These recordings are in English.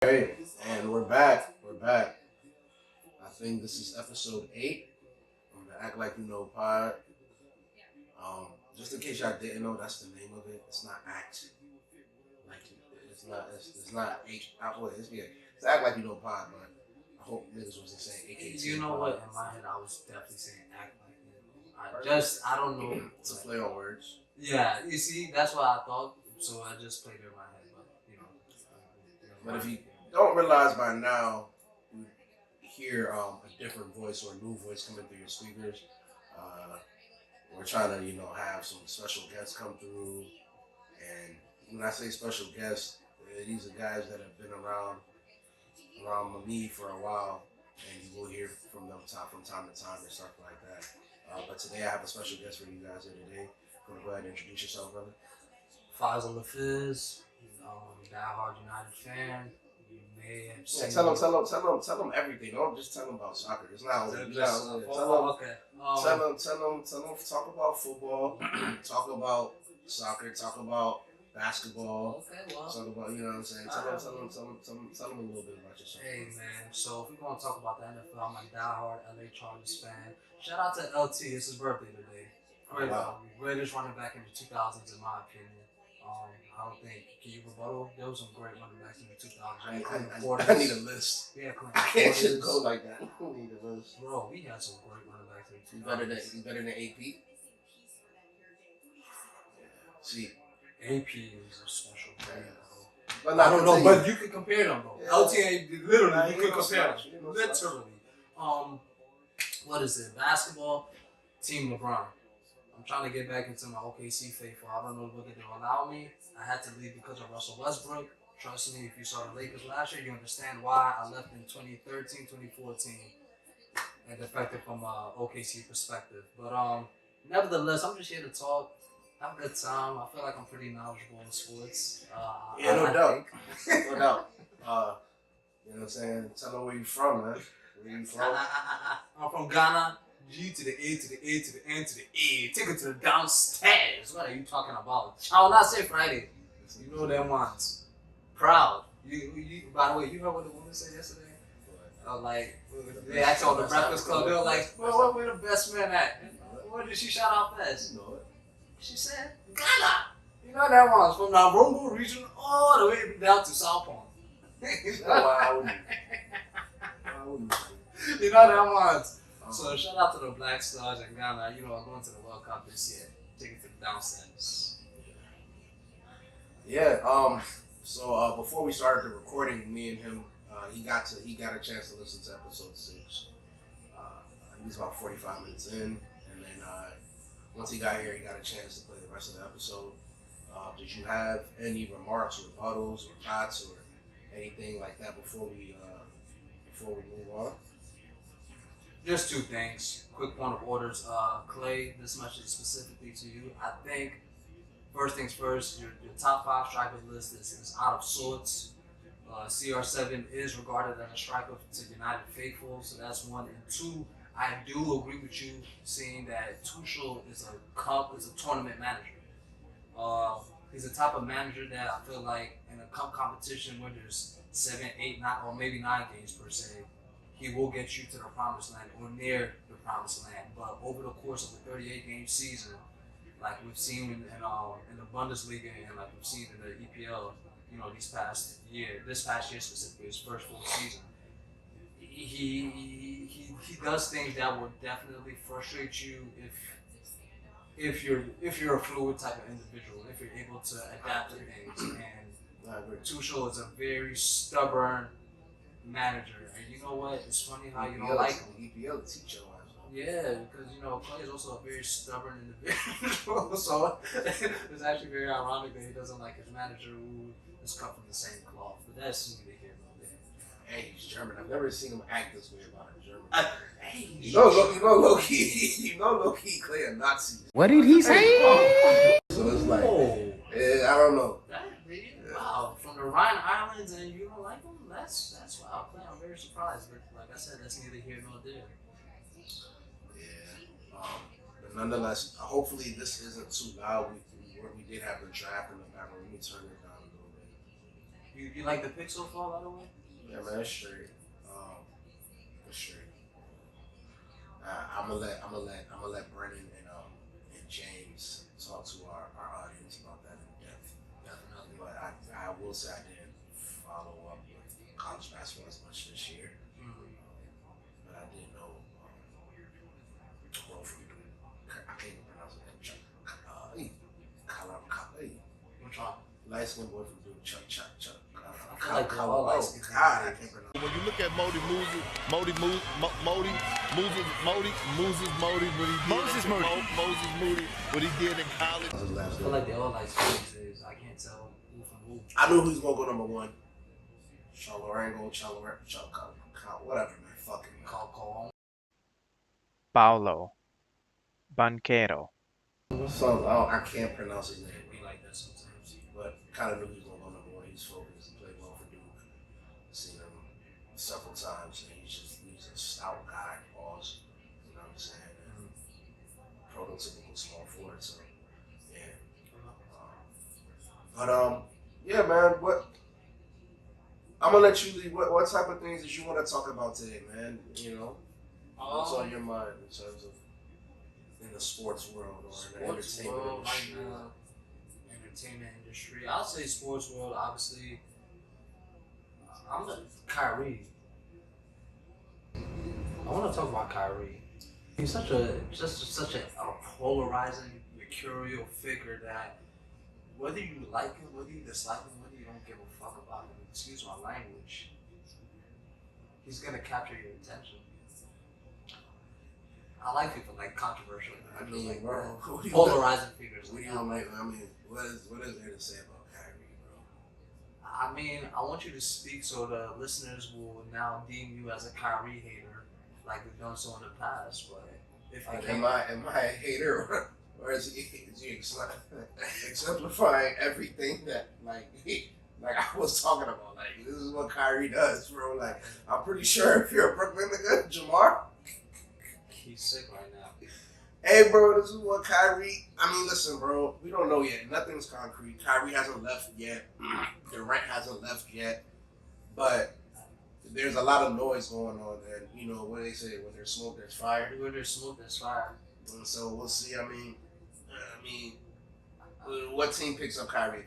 Hey, and we're back. We're back. I think this is episode 8 of the Act Like You Know pod. Just in case y'all didn't know, that's the name of it. It's not act like it's not eight. It's Act Like You Know pod, but I hope niggas wasn't saying AKT. You know what? In my head, I was definitely saying act like it. I don't know. It's a play on words. Yeah, you see, that's what I thought. So I just played it in my head, But if you don't realize by now, you hear a different voice or a new voice coming through your speakers. We're trying to, have some special guests come through. And when I say special guests, these are guys that have been around me for a while, and you will hear from them from time to time and stuff like that. But today I have a special guest for you guys here today. Go ahead and introduce yourself, brother. Fizz on the Fizz, diehard United fan. You may have seen. Tell them everything. Don't just tell them about soccer. It's not only okay. Tell them. Talk about football. Talk about soccer. Talk about basketball. Okay, well. Talk about, you know what I'm saying. Tell them a little bit about yourself. Hey man, so if we're gonna talk about the NFL, I'm a diehard LA Chargers fan. Shout out to LT. It's his birthday today. Greatest running back in the 2000s, in my opinion. I don't think, can you rebuttal? There was some great running backs in the 2000s. I need a list. Yeah, I can't just go like that. I need a list. Bro, we had some great running backs in the 2000s. You better than AP? See. AP is a special player, bro. I don't know, but you can compare them, though. Yeah. LTA, literally, you can compare them. Literally. What is it? Basketball, Team LeBron. I'm trying to get back into my OKC faithful. I don't know whether they'll allow me. I had to leave because of Russell Westbrook. Trust me, if you saw the Lakers last year, you understand why I left in 2013, 2014, and defected from OKC perspective. But nevertheless, I'm just here to talk, have a good time. I feel like I'm pretty knowledgeable in sports. No doubt. No doubt. You know what I'm saying? Tell them where you from, man. Where you from? I'm from Ghana. G to the A to the A to the N to the A. Take it to the downstairs. What are you talking about? I will not say Friday. You know them ones. Proud. You. By the way, you heard what the woman said yesterday? Like, they asked on the Breakfast Club. They were like, well, where the best man at? Where did she shout out first? You know it. She said, Ghana. You know that one's from the Rongo region all the way down to South Point. You know that one's. So shout out to the Black Stars in Ghana. You know, I'm going to the World Cup this year. Take it to the downstairs. Yeah. So before we started the recording, me and him, he got a chance to listen to episode 6. He was about 45 minutes in, and then once he got here, he got a chance to play the rest of the episode. Did you have any remarks, rebuttals, or thoughts, or anything like that before we move on? Just 2 things. Quick point of orders. Clay, this message is specifically to you. I think, first things first, your top 5 striker list is out of sorts. CR7 is regarded as a striker to United faithful, so that's 1. And 2, I do agree with you saying that Tuchel is a tournament manager. He's the type of manager that I feel like in a cup competition where there's 7, 8, 9, or maybe 9 games per se, he will get you to the promised land or near the promised land. But over the course of a 38-game season, like we've seen in the Bundesliga and like we've seen in the EPL, this past year specifically, his first full season, he does things that will definitely frustrate you if you're a fluid type of individual, if you're able to adapt to things. And Tuchel is a very stubborn manager. And you know what? It's funny how you don't like him. EPL teach your ass. Yeah, because Clay is also a very stubborn individual. So it's actually very ironic that he doesn't like his manager who is cut from the same cloth. But that's neither here nor there. Hey, he's German. I've never seen him act this way about a German. Low-key, Clay a Nazi. What did he say? So it's like, I don't know. Wow, from the Rhine Islands and you don't like him? That's wow. I'm very surprised. But like I said, that's neither here nor there. Yeah. But nonetheless, hopefully this isn't too loud. We did have the draft in the background. Let me turn it down a little bit. You like the pick so far, by the way? Yeah, man, it's straight. It's straight. I'm gonna let Brennan and James talk to our audience about that in depth. Definitely. But I will say I didn't follow up with college basketball as much this year. But I did know bro from Duke. I can't even pronounce it. Which one? Light skin boy from Duke. Chuck. I feel like they're all light skinned. God, I can't pronounce it. When you look at Moses Moody, what he did in college. I feel like they all light skinned these days. I can't tell who from who. I knew who's gonna go number one. Chalorango, whatever, man. Fucking Call. Paulo Banquero. So I can't pronounce his name, We like that sometimes. but kind of knew he was gonna go number one. He's focused. He played well for Duke. Seen him several times, and he's a stout guy. Pause. You know what I'm saying? And prototypical small forward. So yeah. Yeah, man. I'm gonna let you lead. What type of things did you want to talk about today, man? You know, what's on your mind in terms of in the sports world or in the entertainment industry? Right now, entertainment industry. I'll say sports world. Obviously, I'm the Kyrie. I want to talk about Kyrie. He's such a polarizing, mercurial figure that whether you like him, whether you dislike him, whether you don't give a fuck about him, excuse my language, he's gonna capture your attention. I like people like controversial, I mean, like bro, polarizing figures. What is there to say about Kyrie, bro? I mean, I want you to speak so the listeners will now deem you as a Kyrie hater, like we've done so in the past. But if I Am I a hater, or is he exemplifying everything that like I was talking about? Like, this is what Kyrie does, bro. Like, I'm pretty sure if you're a Brooklyn nigga, Jamar, he's sick right now. hey, bro, this is what Kyrie. I mean, listen, bro, we don't know yet. Nothing's concrete. Kyrie hasn't left yet. Durant hasn't left yet. But there's a lot of noise going on, and you know what they say: when there's smoke, there's fire. Where there's smoke, there's fire. And so we'll see. I mean, what team picks up Kyrie?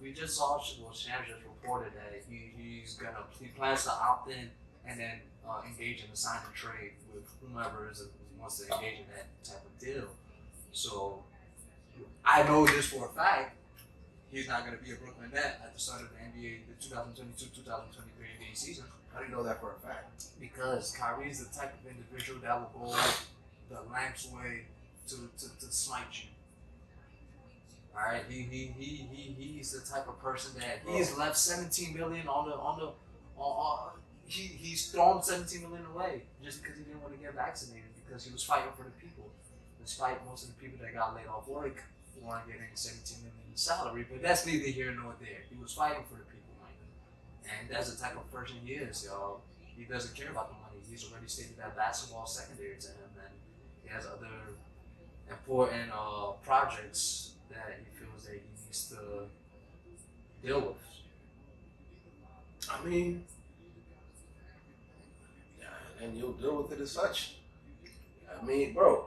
We just saw Shams just reported that he plans to opt in and then engage in a sign and trade with whomever wants to engage in that type of deal. So I know this for a fact. He's not going to be a Brooklyn Net at the start of the NBA, the 2022-2023 NBA season. How do you know that for a fact? Because Kyrie is the type of individual that will go the length's way to smite you. All right, he's the type of person that he's left 17 million he's thrown 17 million away just because he didn't want to get vaccinated because he was fighting for the people, despite most of the people that got laid off work weren't getting 17 million in salary. But that's neither here nor there. He was fighting for the people, man. And that's the type of person he is, y'all. He doesn't care about the money. He's already stated that basketball is secondary to him, and he has other important projects that he feels that he needs to deal with. I mean, yeah, and you'll deal with it as such. I mean, bro.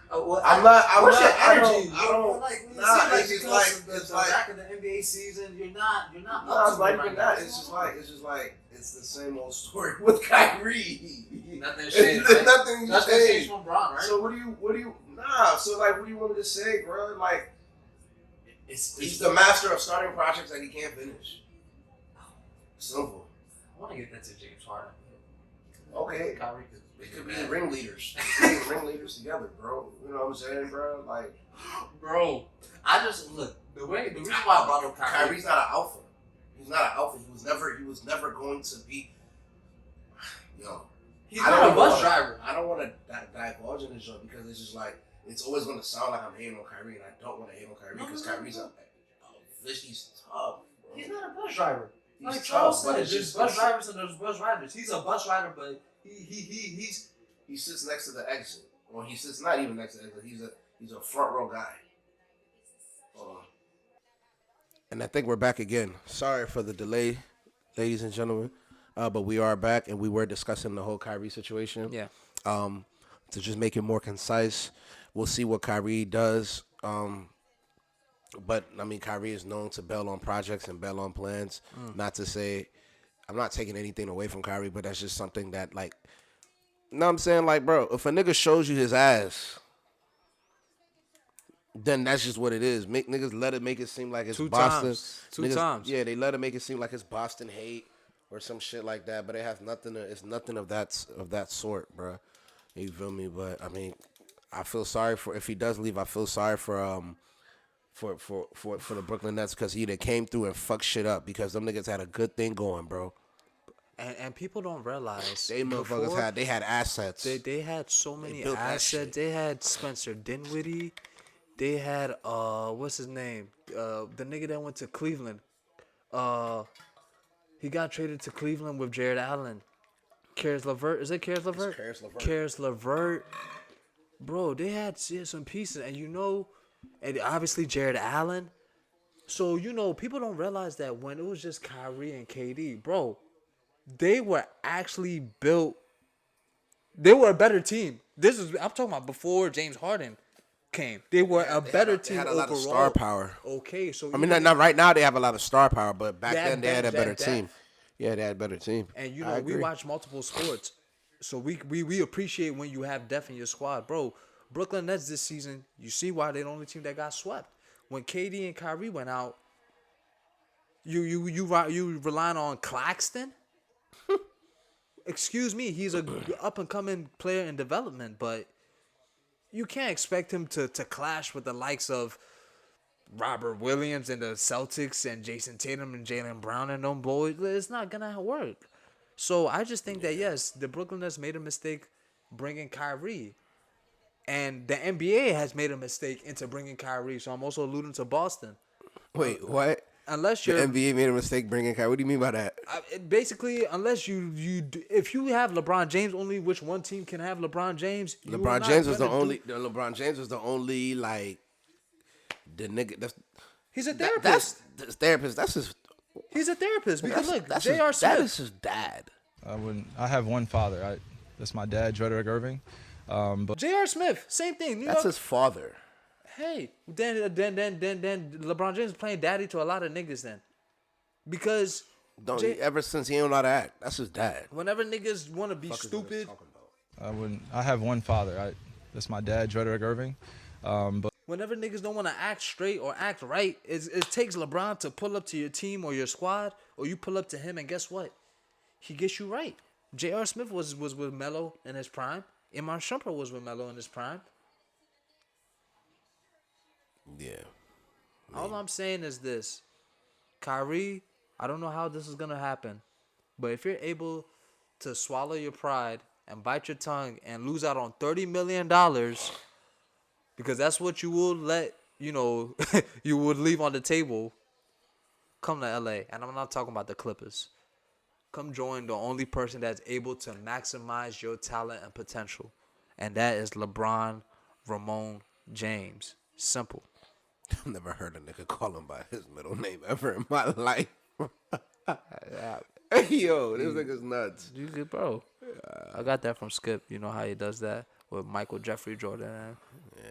What's your energy? I don't. It's like back in the NBA season, you're not. No, it's not even that. It's just like it's the same old story with Kyrie. Nothing changed. Nothing changed from Bron, right? So what do you? Nah. So like, what do you want me to say, bro? Like, he's the master of starting projects that he can't finish. Simple. I want to get that to James Harden. Okay. Kyrie It could be ringleaders. It could be ringleaders together, bro. You know what I'm saying, bro? Like, bro, I just look the reason why I brought up Kyrie. Kyrie's not an alpha. He's not an alpha. He was never going to be. Yo, he's not a bus driver. I don't want to divulge in this show because it's just like it's always going to sound like I'm hating on Kyrie, and I don't want to hate on Kyrie because Kyrie's he's tough. Bro. He's not a bus driver. He's like tough, Charles but said, it's there's just bus drivers and there's bus riders. He's a bus rider, but he sits next to the exit, or he sits not even next to the exit. He's a front row guy. Hold on. And I think we're back again. Sorry for the delay, ladies and gentlemen. But we are back, and we were discussing the whole Kyrie situation. Yeah. To just make it more concise, we'll see what Kyrie does. But, I mean, Kyrie is known to bail on projects and bail on plans. Not to say I'm not taking anything away from Kyrie, but that's just something that, like, you know what I'm saying? Like, bro, if a nigga shows you his ass, then that's just what it is. Niggas let it make it seem like it's Two Boston. times. Two Niggas- times. Yeah, they let it make it seem like it's Boston hate or some shit like that. But it has nothing. It's nothing of that sort, bro. You feel me? But I mean, I feel sorry for if he does leave. I feel sorry for the Brooklyn Nets because he done came through and fucked shit up because them niggas had a good thing going, bro. And people don't realize They motherfuckers before, had assets. They had so many built that assets. shit. They had Spencer Dinwiddie. They had what's his name? The nigga that went to Cleveland. He got traded to Cleveland with Jared Allen. Karis LeVert. Is it Karis LeVert? Karis LeVert. Karis LeVert. Bro, they had some pieces, and and obviously Jared Allen. So people don't realize that when it was just Kyrie and KD, bro, they were actually built. They were a better team. I'm talking about before James Harden came. They were a better team They had a overall. lot of star power. Okay, so I mean, not right now. They have a lot of star power, but back They had then they had a depth, better depth. team. Yeah, they had a better team. And I we agree. watch multiple sports, so we appreciate when you have depth in your squad, bro. Brooklyn Nets this season, you see why they're the only team that got swept. When KD and Kyrie went out, you relying on Claxton. Excuse me, he's a up and coming player in development, but you can't expect him to clash with the likes of Robert Williams and the Celtics and Jason Tatum and Jaylen Brown and them boys. It's not gonna work. So I just think that yes, the Brooklyn Nets made a mistake bringing Kyrie, and the NBA has made a mistake into bringing Kyrie. So I'm also alluding to Boston. Wait, what? Unless The you're NBA made a mistake bringing Kyrie. What do you mean by that? basically, unless if you have LeBron James, only which one team can have LeBron James. you are LeBron not James was the gonna only. LeBron James was the only like the nigga. He's a That's therapist. the therapist. That's his. He's a therapist because look, that's J.R. his, that Smith. is his dad. I have one father. That's my dad, Drederick Irving. But J.R. Smith, same thing. That's his father. Hey, then LeBron James is playing daddy to a lot of niggas then, because Ever since he don't know how to act, that's his dad. whenever niggas want to be Fuck is what he's stupid, talking about. I have one father. That's my dad, Drederick Irving. But whenever niggas don't want to act straight or act right, it takes LeBron to pull up to your team or your squad, or you pull up to him, and guess what? He gets you right. J.R. Smith was with Melo in his prime. Iman Shumpert was with Melo in his prime. Yeah. All I'm saying is this. Kyrie, I don't know how this is going to happen, but if you're able to swallow your pride and bite your tongue and lose out on $30 million, because that's what you will you would leave on the table, come to LA. And I'm not talking about the Clippers. Come join the only person that's able to maximize your talent and potential, and that is LeBron Ramon James. Simple. I've never heard a nigga call him by his middle name ever in my life. Yo, this nigga's nuts. You good, bro? I got that from Skip. You know how he does that with Michael Jeffrey Jordan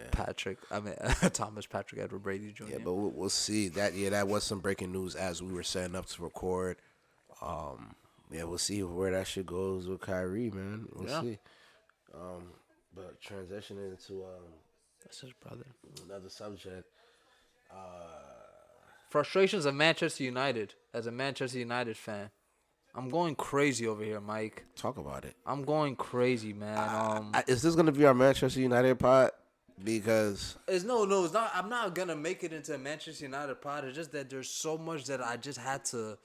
and Thomas Patrick Edward Brady Jr. Yeah, but we'll see. That was some breaking news as we were setting up to record. We'll see where that shit goes with Kyrie, man. We'll see. But transitioning into That's his brother. another subject. Frustrations of Manchester United. As a Manchester United fan, I'm going crazy over here, Mike. Talk about it. I'm going crazy, man. Is this gonna be our Manchester United pod? Because It's not. I'm not gonna make it into a Manchester United pod. It's just that there's so much that I just had to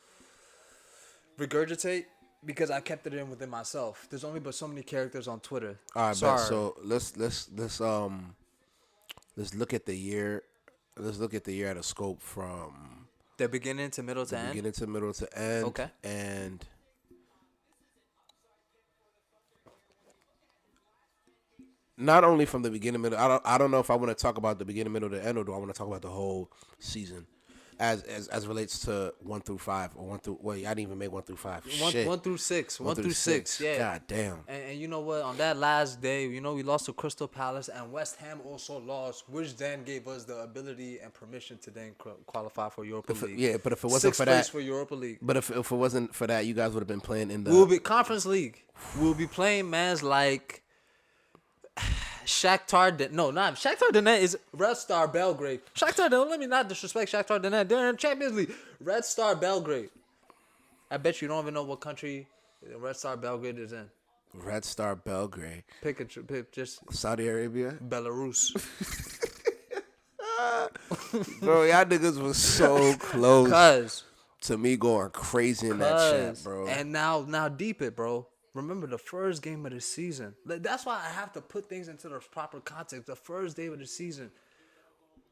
regurgitate because I kept it in within myself. There's only but so many characters on Twitter. all right, Sorry. bet. So let's look at the year. Let's look at the year at a scope from The beginning to middle to end. beginning to middle to end. Okay. And not only from the beginning, middle. I don't know if I want to talk about the beginning, middle, to end, or do I want to talk about the whole season? as relates to 1 through 5 or 1 through. Wait, I didn't even make 1 through 5. Shit. 1 through 6. 1 through 6. Yeah. God damn. And you know what? On that last day, we lost to Crystal Palace, and West Ham also lost, which then gave us the ability and permission to then qualify for Europa League. Yeah, but if it wasn't Sixth for place that, for Europa League. but if it wasn't for that, you guys would have been playing in the. We'll be Conference League. We'll be playing mans like Shakhtar. Not Shakhtar Donetsk is Red Star Belgrade. Shakhtar Donetsk. Let me not disrespect Shakhtar Donetsk. They're in Champions League. Red Star Belgrade. I bet you don't even know what country Red Star Belgrade is in. Red Star Belgrade. Pick just Saudi Arabia. Belarus. Bro, y'all niggas was so close Cause to me going crazy in that chat, bro. And now deep it, bro. Remember the first game of the season. That's why I have to put things into the proper context. The first day of the season,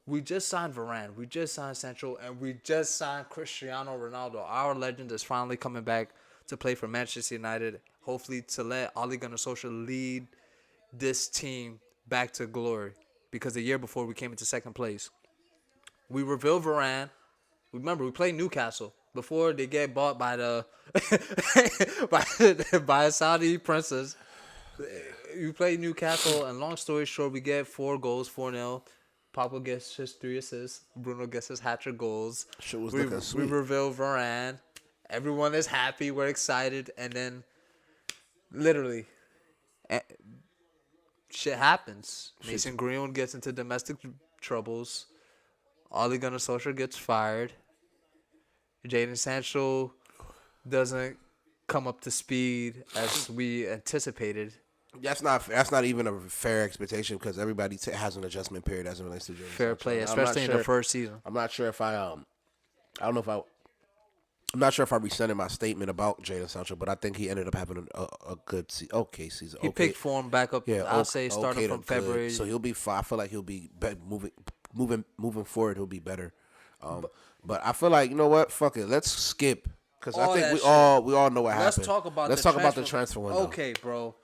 we just signed Varane, we just signed Sancho, and we just signed Cristiano Ronaldo. Our legend is finally coming back to play for Manchester United. Hopefully to let Ole Gunnar Solskjaer lead this team back to glory. Because the year before we came into second place, we revealed Varane. Remember, we played Newcastle before they get bought by the by a Saudi princess. You played Newcastle, and long story short, we get 4 goals, 4-0. Papa gets his 3 assists. Bruno gets his hat-trick goals. Shit was looking We sweet. reveal Varane. Everyone is happy. We're excited, and then literally, shit happens. Mason Greenwood gets into domestic troubles. Ole Gunnar Solskjaer gets fired. Jadon Sancho doesn't come up to speed as we anticipated. That's not even a fair expectation because everybody has an adjustment period as it relates to Jadon Fair Sancho. play, I'm not especially in the sure- first season. I'm not sure if I'm not sure if I rescinded my statement about Jadon Sancho, but I think he ended up having a good okay season. He picked form back up. Yeah, I'll say starting to from good. February. So he'll be fine. I feel like he'll be moving forward. He'll be better. But I feel like, you know what? Fuck it. Let's skip because I All think that we shit. all know what Let's happened. talk about Let's the talk about the transfer window. Okay, bro.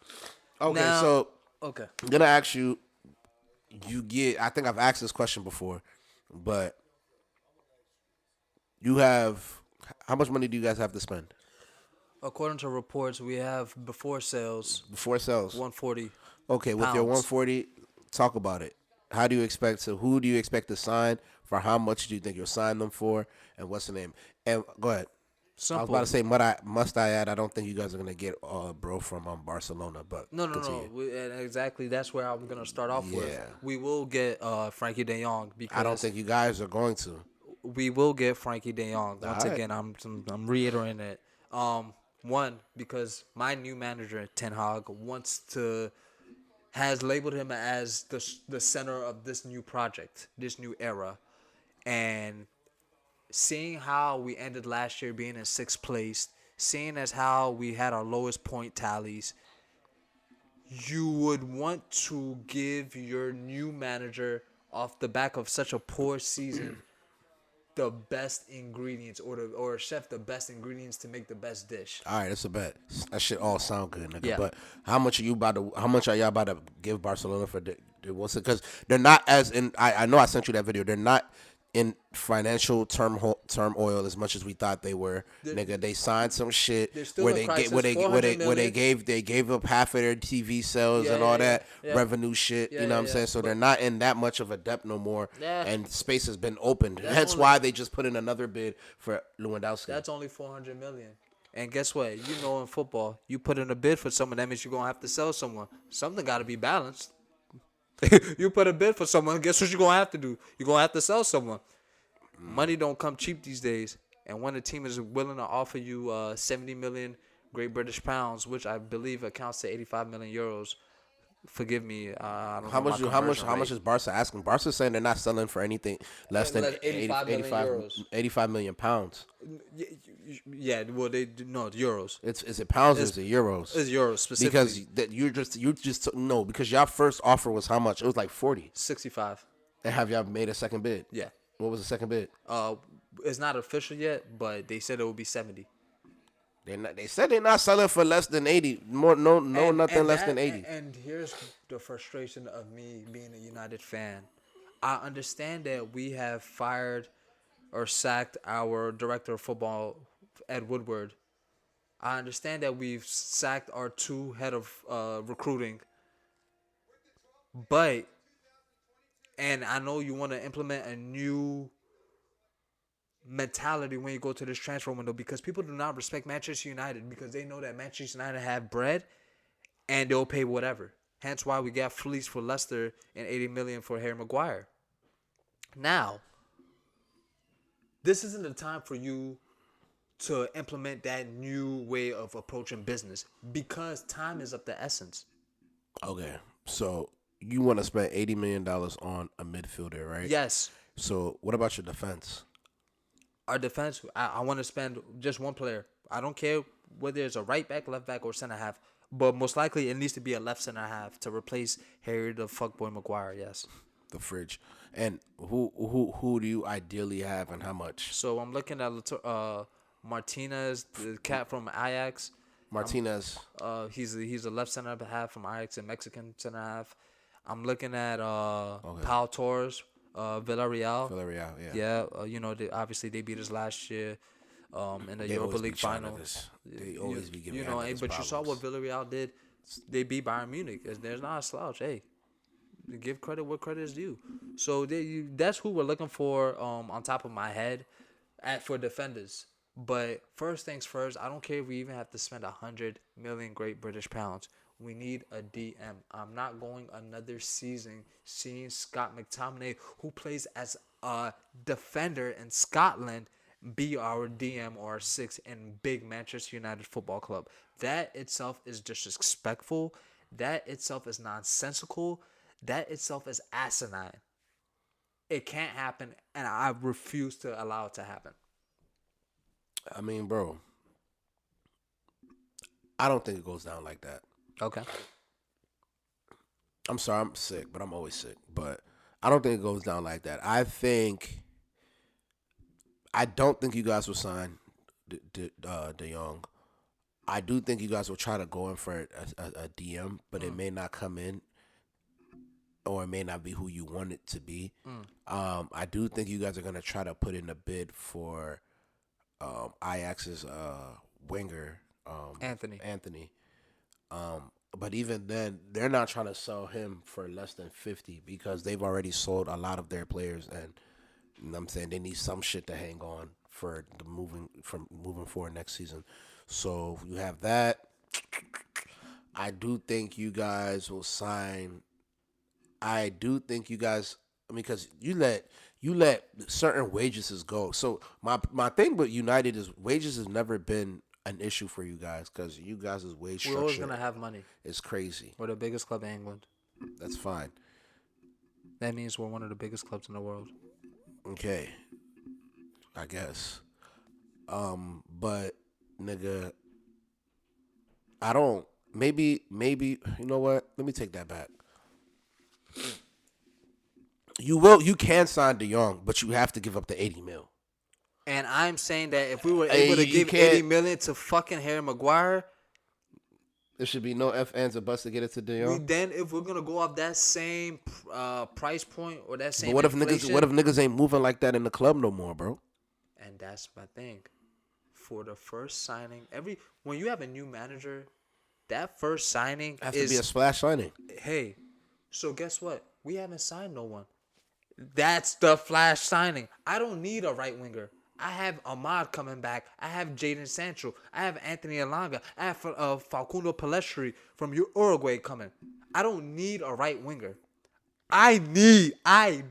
Okay, Now- so Okay. I'm gonna ask you. I think I've asked this question before, but you have. How much money do you guys have to spend According to reports, we have before sales before sales? 140. Okay, with your pounds. 140, talk about it. Who do you expect to sign? For how much do you think you'll sign them for? And what's the name? And go ahead. Simple. I was about to say, must I add? I don't think you guys are gonna get bro from Barcelona, but No. continue. And exactly, that's where I'm gonna start off with. Yeah. We will get Frankie De Jong because I don't think you guys are going to. we will get Frankie De Jong. Once Alright. again, I'm reiterating it. One, because my new manager Ten Hag has labeled him as the center of this new project, this new era, and seeing how we ended last year being in 6th place, seeing as how we had our lowest point tallies, you would want to give your new manager off the back of such a poor season the best ingredients or chef the best ingredients to make the best dish. All right, that's a bet. That shit all sound good, nigga. Yeah. But how much are y'all about to give Barcelona for the what's it? Because they're not as in. I know I sent you that video. They're not in financial turmoil as much as we thought they were. Nigga, they signed some shit There's still where a they crisis, where they 400 gave up half of their TV sales and Yeah, all yeah, that yeah. revenue shit. Yeah, you know what I'm yeah, saying? So they're not in that much of a depth no more. Yeah. And space has been opened. Hence only- why they just put in another bid for Lewandowski. That's only $400 million. And guess what? You know, in football, you put in a bid for someone, that means you're gonna have to sell someone. Something got to be balanced. You put a bid for someone, guess what you're gonna have to do? You're gonna have to sell someone. Money don't come cheap these days. And when a team is willing to offer you 70 million Great British pounds, which I believe accounts to 85 million euros. Forgive me. I don't know How much is Barca asking? Barca's saying they're not selling for anything less than Like 85 million euros. 85 million pounds. Yeah, well, they do no euros. Is it pounds or is it euros? It's euros specifically. Because you just no, because y'all first offer was how much? It was like 40. 65. And have y'all made a second bid? Yeah. What was the second bid? It's not official yet, but they said it would be 70. They said they're not selling for less than 80. Nothing less than 80. And here's the frustration of me being a United fan. I understand that we have fired or sacked our director of football, Ed Woodward. I understand that we've sacked our 2 head of recruiting, but and I know you want to implement a new mentality when you go to this transfer window because people do not respect Manchester United because they know that Manchester United have bread and they'll pay whatever. Hence why we got fleeced for Leicester and 80 million for Harry Maguire. Now, this isn't the time for you to implement that new way of approaching business because time is of the essence. Okay, so you want to spend $80 million on a midfielder, right? Yes. So what about your defense? Our defense, I want to spend just one player. I don't care whether it's a right back, left back, or center half. But most likely it needs to be a left center half to replace Harry the fuckboy Maguire, yes. The fridge. And who do you ideally have and how much? So I'm looking at Martinez, the cat from Ajax. Martinez. He's a left center half from Ajax, a Mexican center half. I'm looking at Pau Torres, Villarreal. Villarreal, yeah. Yeah, obviously they beat us last year in the Europa League final. They always be giving but problems. you saw what Villarreal did. They beat Bayern Munich. There's not a slouch. Hey, give credit where credit is due. So that's who we're looking for on top of my head for defenders. But first things first, I don't care if we even have to spend 100 million Great British pounds. We need a DM. I'm not going another season seeing Scott McTominay, who plays as a defender in Scotland, be our DM or 6 in big Manchester United Football Club. That itself is disrespectful. That itself is nonsensical. That itself is asinine. It can't happen, and I refuse to allow it to happen. I mean, bro, I don't think it goes down like that. Okay. I'm sorry, I'm sick, but I'm always sick. But I don't think it goes down like that. I don't think you guys will sign De Jong. I do think you guys will try to go in for a DM, but it may not come in, or it may not be who you want it to be. I do think you guys are gonna try to put in a bid for Ajax's winger, Anthony. But even then, they're not trying to sell him for less than 50 because they've already sold a lot of their players, and you know what I'm saying they need some shit to hang on for the moving forward next season. So you have that. I do think you guys will sign. I do think you guys. I mean, because you let certain wages go. So my thing with United is wages has never been an issue for you guys because you guys' wage structure. We're always gonna have money. It's crazy. We're the biggest club in England. That's fine. That means we're one of the biggest clubs in the world. Okay, I guess. But nigga, I don't. Maybe. You know what? Let me take that back. You can sign De Jong, but you have to give up the 80 mil. And I'm saying that if we were able to give 80 million to fucking Harry Maguire, there should be no ifs, ands, or buts to get it to De Jong. Then if we're gonna go off that same price point or that same, but what if niggas ain't moving like that in the club no more, bro? And that's my thing. For the first signing, when you have a new manager, that first signing has to be a splash signing. Hey, so guess what? We haven't signed no one. That's the flash signing. I don't need a right winger. I have Ahmad coming back. I have Jadon Sancho. I have Anthony Elanga. I have Facundo Pellistri from Uruguay coming. I don't need a right winger. I need a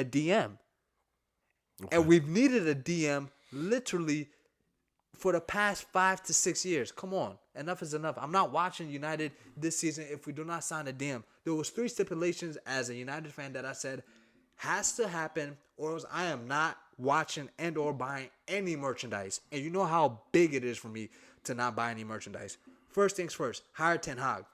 DM. Okay. And we've needed a DM literally for the past 5 to 6 years. Come on. Enough is enough. I'm not watching United this season if we do not sign a DM. There was 3 stipulations as a United fan that I said has to happen, or else I am not watching and or buying any merchandise. And you know how big it is for me to not buy any merchandise. First things first, hire Ten Hag.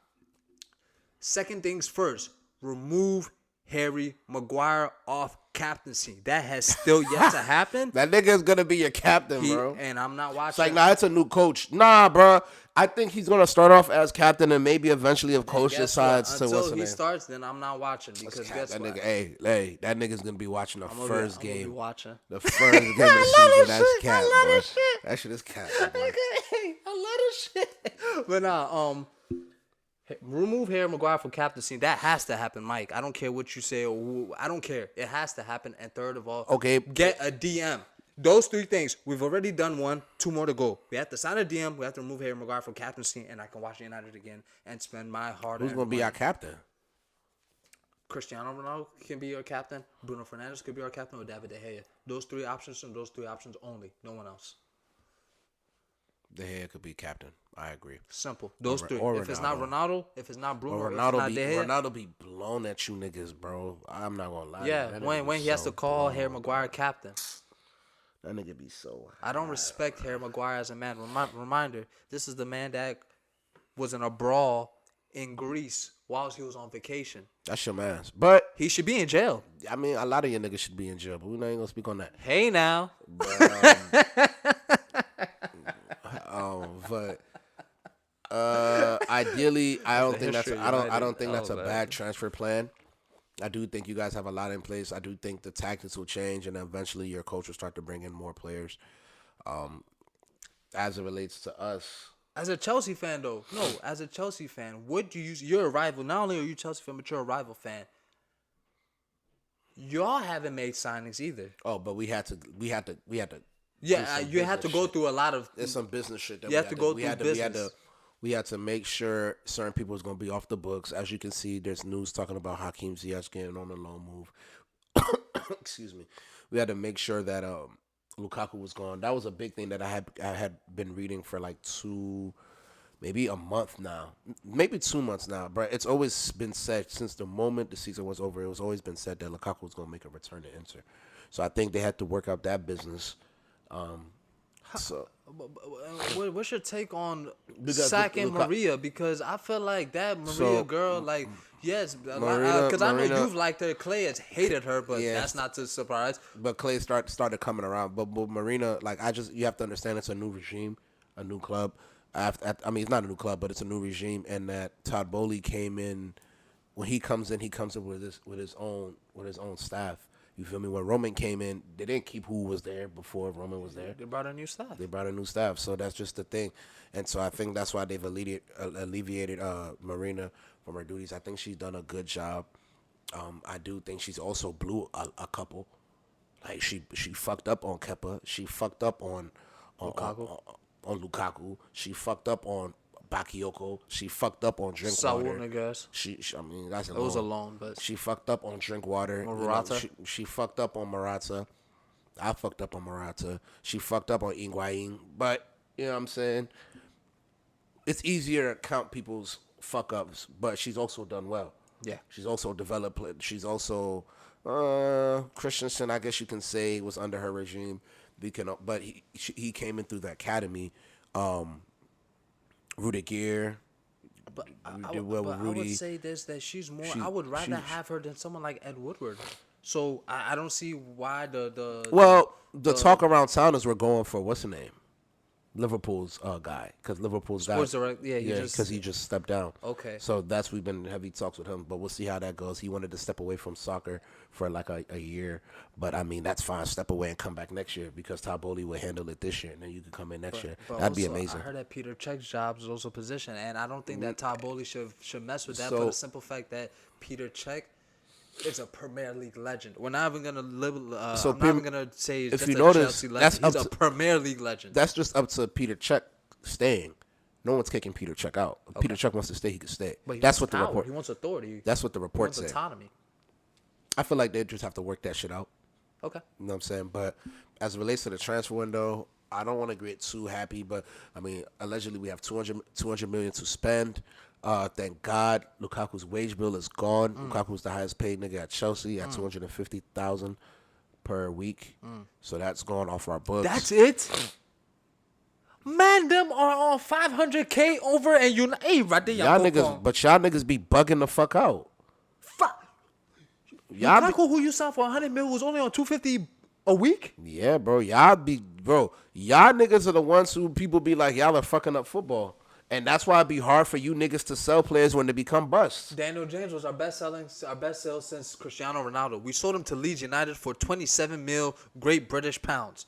Second things first, remove Harry Maguire off captaincy. That has still yet to happen. That nigga is gonna be your captain, bro. And I'm not It's watching. like, nah, it's a new coach. Nah, bro. I think he's gonna start off as captain and maybe eventually if coach decides to until he starts, then I'm not watching because guess that what? nigga, hey, that nigga's gonna be watching the first I'm gonna be game. watching. The first game of the season. That's cap, bro. That shit is cap, bro. I love this shit. But nah, remove Harry Maguire from captaincy. That has to happen, Mike. I don't care what you say or who, I don't care. It has to happen. And third of all, Okay, get a DM. Those 3 things. We've already done 1. 2 more to go. We have to sign a DM. We have to remove Harry Maguire from captaincy, and I can watch United again and spend my hard. Who's gonna be our captain? Cristiano Ronaldo can be your captain. Bruno Fernandes could be our captain, or David De Gea. Those 3 options and those 3 options only. No one else. De Gea could be captain. I agree. Simple. Those 3. Or If it's not Ronaldo, if it's not Bruno, Or if it's not Ronaldo De Gea. Ronaldo be blown at you niggas, bro. I'm not gonna lie. Yeah, That when nigga he be has so to call blown, Harry Maguire captain. That nigga be so. I don't respect Harry Maguire as a man. Reminder, this is the man that was in a brawl in Greece whilst he was on vacation. That's your man's. But He should be in jail. I mean, a lot of your niggas should be in jail, but we're not even gonna speak on that. Hey now. But ideally, I don't think that's history I don't United. think that's a man. bad transfer plan. I do think you guys have a lot in place. I do think the tactics will change, and eventually your coach will start to bring in more players. As it relates to us, As a Chelsea fan, though, as a Chelsea fan, would you use? You're a rival. Not only are you a Chelsea fan, but you're a rival fan. Y'all haven't made signings either. oh, but we had to. Yeah, some you had to business go shit. through a lot of. There's some business shit that You have to go we through had to, business. we had to make sure certain people was gonna be off the books. As you can see, there's news talking about Hakeem Ziyech getting on a loan move. Excuse me. We had to make sure that Lukaku was gone. That was a big thing that I had been reading for like maybe a month now, maybe 2 months now. But it's always been said since the moment the season was over. It was always been said that Lukaku was gonna make a return to Inter. So I think they had to work out that business. So What's your take on Because sacking Luka- Maria? Because I feel like that Maria So, girl, like, yes, Marina- because I know Marina- you've liked her. Clay has hated her, but Yeah. that's not to surprise. But Clay started coming around. But Marina, like you have to understand, it's a new regime, a new club. I mean, it's not a new club, but it's a new regime. And that Todd Bowley came in. When he comes in with his own staff. You feel me? When Roman came in, they didn't keep who was there before Roman was there. They brought a new staff. They brought a new staff, so that's just the thing. And so I think that's why they've alleviated Marina from her duties. I think she's done a good job. I do think she's also blew a couple. Like she fucked up on Kepa. She fucked up on Lukaku. She fucked up on Bakayoko. She fucked up on Drinkwater. Saul, I guess. I mean, that's a It was a loan, but she fucked up on Drinkwater. Morata. She fucked up on Morata. I fucked up on Morata. She fucked up on Higuain. But, you know what I'm saying? It's easier to count people's fuck-ups, but she's also done well. yeah. She's also developed. She's also Christensen, I guess you can say, was under her regime. But he came in through the academy. Rudiger. But We did well with I would Rudy. say this, that she's more. I would rather have her than someone like Ed Woodward. So I don't see why the talk around town is we're going for what's the name, Liverpool's guy, because Liverpool's guy, Sports Direct, yeah, because he just stepped down. Okay. So we've been in heavy talks with him, but we'll see how that goes. He wanted to step away from soccer for like a year, but I mean that's fine. Step away and come back next year because Todd Bowley will handle it this year, and then you can come in next year. But That'd be also, amazing. I heard that Peter Cech's job is also position, and I don't think that Todd Bowley should mess with that So- for the simple fact that Peter Cech is a Premier League legend. We're not even gonna So I'm not even gonna say he's if just you a notice, Chelsea that's legend. He's up a Premier League legend. That's just up to Peter Cech staying. No one's kicking Peter Cech out. If Peter Cech wants to stay, he can stay. But he That's wants what the power. report. He wants authority. That's what the He report wants said. autonomy. I feel like they just have to work that shit out. Okay. You know what I'm saying? But as it relates to the transfer window, I don't want to get too happy, but I mean, allegedly we have 200 million to spend. Thank God Lukaku's wage bill is gone. Lukaku's the highest paid nigga at Chelsea at 250,000 per week. So that's gone off our books. That's it. Man, them are on 500K over and hey, right there, y'all niggas, but y'all niggas be bugging the fuck out. Y'all Lukaku, who you signed for 100 mil, was only on 250 a week. Yeah, bro. Y'all niggas are the ones who people be like, y'all are fucking up football. And that's why it'd be hard for you niggas to sell players when they become busts. Daniel James was our best sale since Cristiano Ronaldo. We sold him to Leeds United for 27 mil Great British pounds.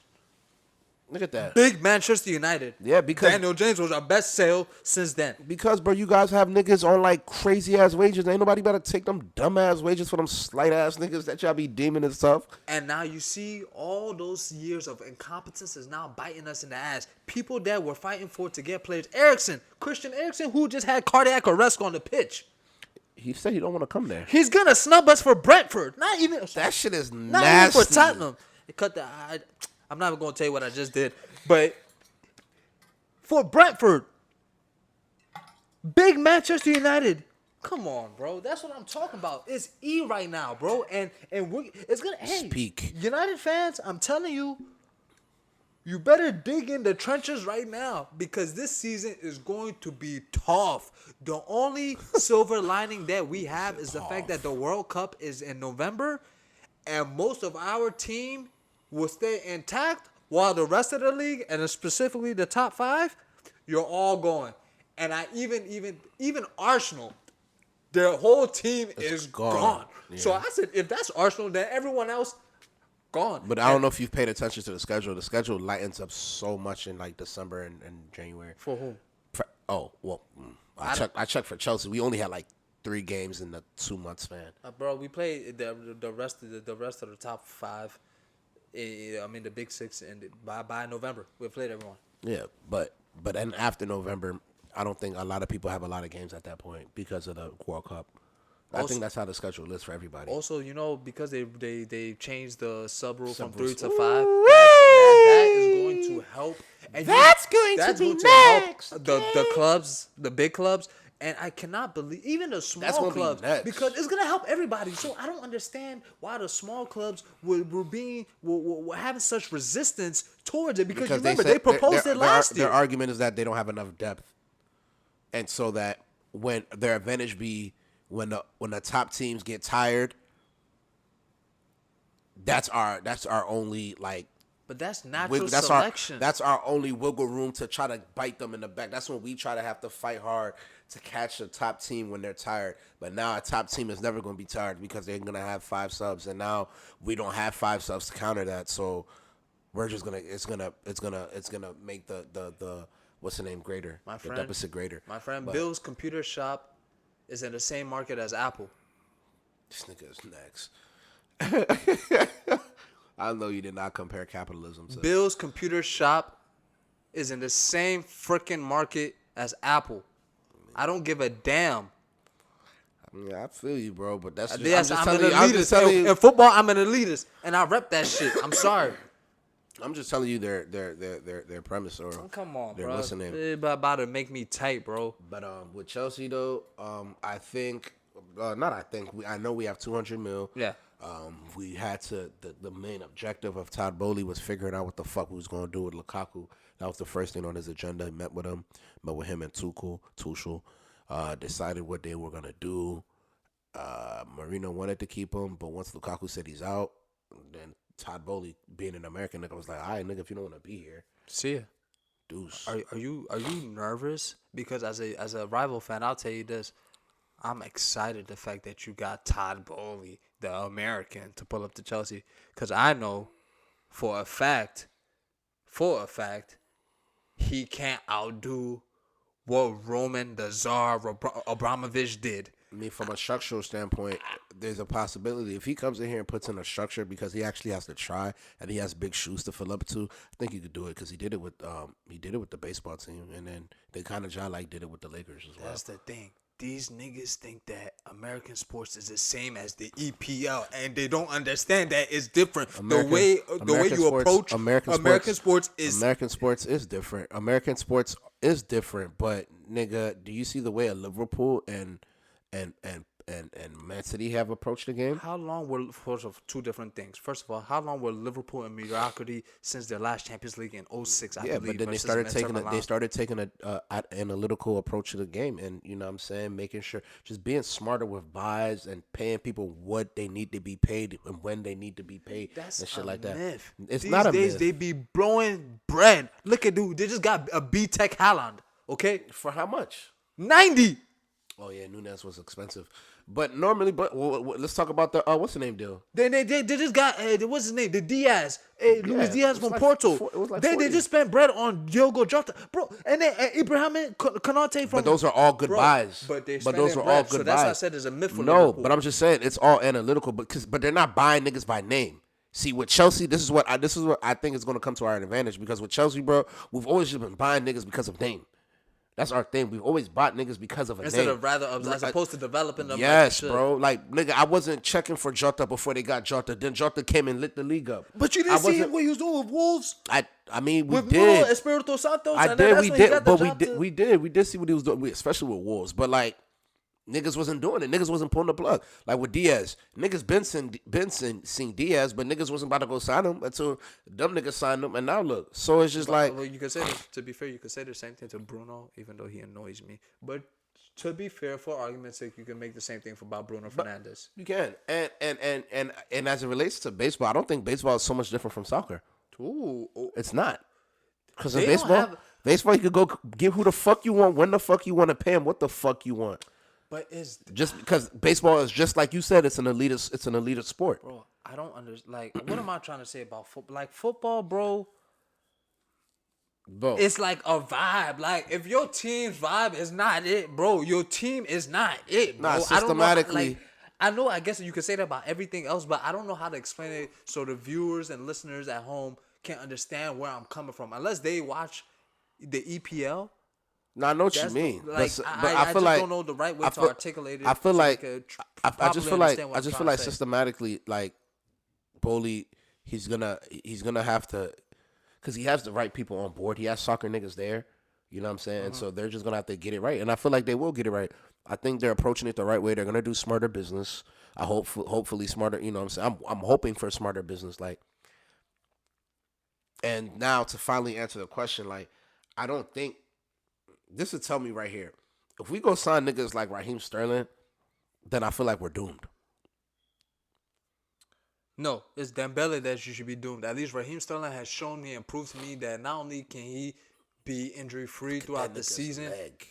Look at that. Big Manchester United. Yeah, because Daniel James was our best sale since then. Because, bro, you guys have niggas on, like, crazy-ass wages. Ain't nobody better take them dumb-ass wages for them slight-ass niggas that y'all be deeming and stuff. And now you see all those years of incompetence is now biting us in the ass. People that were fighting for to get players. Christian Eriksen, who just had cardiac arrest on the pitch. He said he don't want to come there. He's going to snub us for Brentford. Not even That shit is not nasty. even for Tottenham. It cut the... I'm not even going to tell you what I just did. But for Brentford, big Manchester United. Come on, bro. That's what I'm talking about. It's E right now, bro. And it's going to... Hey, Speak. United fans, I'm telling you, you better dig in the trenches right now because this season is going to be tough. The only silver lining that we have is the fact that the World Cup is in November and most of our team will stay intact while the rest of the league, and specifically the top 5, you're all going. And I even Arsenal, their whole team is gone. Yeah. So I said, if that's Arsenal, then everyone else gone. But I don't know if you've paid attention to the schedule. The schedule lightens up so much in, like, December and January. For whom? I checked for Chelsea. We only had, like, 3 games in the 2 months span. Bro, we played the rest of the top 5. I mean the big 6, and by November we played everyone. Yeah, but then after November, I don't think a lot of people have a lot of games at that point because of the World Cup. I think that's how the schedule is for everybody. Also, because they changed the sub rule from 3 to 5. That is going to help. And that's going to be next. Help the clubs, the big clubs. And I cannot believe even the small clubs because it's gonna help everybody. So I don't understand why the small clubs were having such resistance towards it because remember they proposed it last year. Their argument is that they don't have enough depth, and so that when their advantage be when the top teams get tired, that's our only like. But that's natural selection. That's our only wiggle room to try to bite them in the back. That's when we try to have to fight hard to catch a top team when they're tired. But now a top team is never going to be tired because they're going to have 5 subs, and now we don't have 5 subs to counter that. So we're just it's gonna make the what's the name greater? The deficit greater. My friend Bill's computer shop is in the same market as Apple. This nigga is next. I know you did not compare capitalism to Bill's computer shop is in the same freaking market as Apple. I don't give a damn. I mean, I feel you, bro, but that's just, yes, I'm an just telling you. In football, I'm an elitist, and I rep that shit. I'm sorry. I'm just telling you their premise or come on, their bro. listening. It's about to make me tight, bro. But with Chelsea though, I think I know we have 200 mil. Yeah. We had to the main objective of Todd Bowley was figuring out what the fuck we was gonna do with Lukaku. That was the first thing on his agenda. He met with him and Tuchel. Decided what they were gonna do. Marino wanted to keep him, but once Lukaku said he's out, then Todd Bowley, being an American nigga, was like, all right, nigga, if you don't want to be here, see ya. Deuce. Are you nervous? Because as a rival fan, I'll tell you this. I'm excited the fact that you got Todd Bowley, the American, to pull up to Chelsea. Because I know for a fact, he can't outdo what Roman the Tsar Abramovich did. I mean, from a structural standpoint, there's a possibility. If he comes in here and puts in a structure because he actually has to try and he has big shoes to fill up to, I think he could do it because he did it with the baseball team, and then they kind of did it with the Lakers as well. That's the thing. These niggas think that American sports is the same as the EPL, and they don't understand that it's different. The way you approach American sports is different. American sports is different, but nigga, do you see the way Liverpool and Man City have approached the game. How long were first of two different things? First of all, how long were Liverpool in mediocrity since their last Champions League in 06, I Yeah, believe, but then they versus started Inter taking Milan? they started taking a analytical approach to the game, and you know what I'm saying, making sure just being smarter with buys and paying people what they need to be paid and when they need to be paid That's and shit a like that. myth. It's These not a days myth. they be blowing bread. Look at dude, they just got a B Tech Haaland. Okay, For how much? 90. Oh yeah, Nunes was expensive, but normally, let's talk about the what's the name deal? They just got what's his name? The Diaz, Luis it Diaz was from like Porto. it was like they 40. just spent bread on Diogo Jota, bro, and then Ibrahim Konate from. But those are all good Bro, buys. But they're those spending are bread, all good so that's why I buys. said there's a myth for No, Liverpool. but I'm just saying it's all analytical, but they're not buying niggas by name. See, with Chelsea, this is what I think is going to come to our advantage, because with Chelsea, bro, we've always just been buying niggas because of name. That's our thing. We've always bought niggas because of a Instead name. of as opposed to developing them. Yes, like bro. Like, nigga, I wasn't checking for Jota before they got Jota. Then Jota came and lit the league up. But you I didn't see wasn't- what he was doing with Wolves, I mean, we with did. Nuno Espirito Santos. I and then did. that's We when he did. got the But we job did. to- We did see what he was doing, especially with Wolves. But like, niggas wasn't doing it. Niggas wasn't pulling the plug. Like with Diaz, niggas been seen Diaz, but niggas wasn't about to go sign him until them niggas signed him. And now look, so it's just like, Well, you could say this, to be fair, you could say the same thing to Bruno, even though he annoys me. But to be fair, for argument's sake, you can make the same thing about Bruno Fernandes. you can. And as it relates to baseball, I don't think baseball is so much different from soccer. Ooh, It's not. Because in They don't baseball, have- you could go give who the fuck you want, when the fuck you want, to pay him what the fuck you want. but it's Just because baseball is, just like you said, it's an elitist sport. bro. I don't understand. Like, what am I trying to say about football? Like football, bro. Bro, It's like a vibe. Like if your team's vibe is not it, bro, your team is not it, bro. Nah, I don't know, systematically. like, I know. I guess you could say that about everything else, but I don't know how to explain it so the viewers and listeners at home can understand where I'm coming from. Unless they watch the EPL. nah, I know what you That's mean. like, but I feel just like don't know the right way I to feel- articulate it. I feel so like they could I properly just feel like understand what I'm trying to say. systematically, like Bowley, he's gonna have to, because he has the right people on board. He has soccer niggas there. You know what I'm saying? And so they're just gonna have to get it right. And I feel like they will get it right. I think they're approaching it the right way. They're gonna do smarter business. I hopefully smarter. You know what I'm saying? I'm hoping for smarter business. Like, and now to finally answer the question, like, I don't think this would tell me right here. If we go sign niggas like Raheem Sterling, then I feel like we're doomed. No, it's Dembele that you should be doomed. At least Raheem Sterling has shown me and proved to me that not only can he be injury free throughout the That nigga's season, leg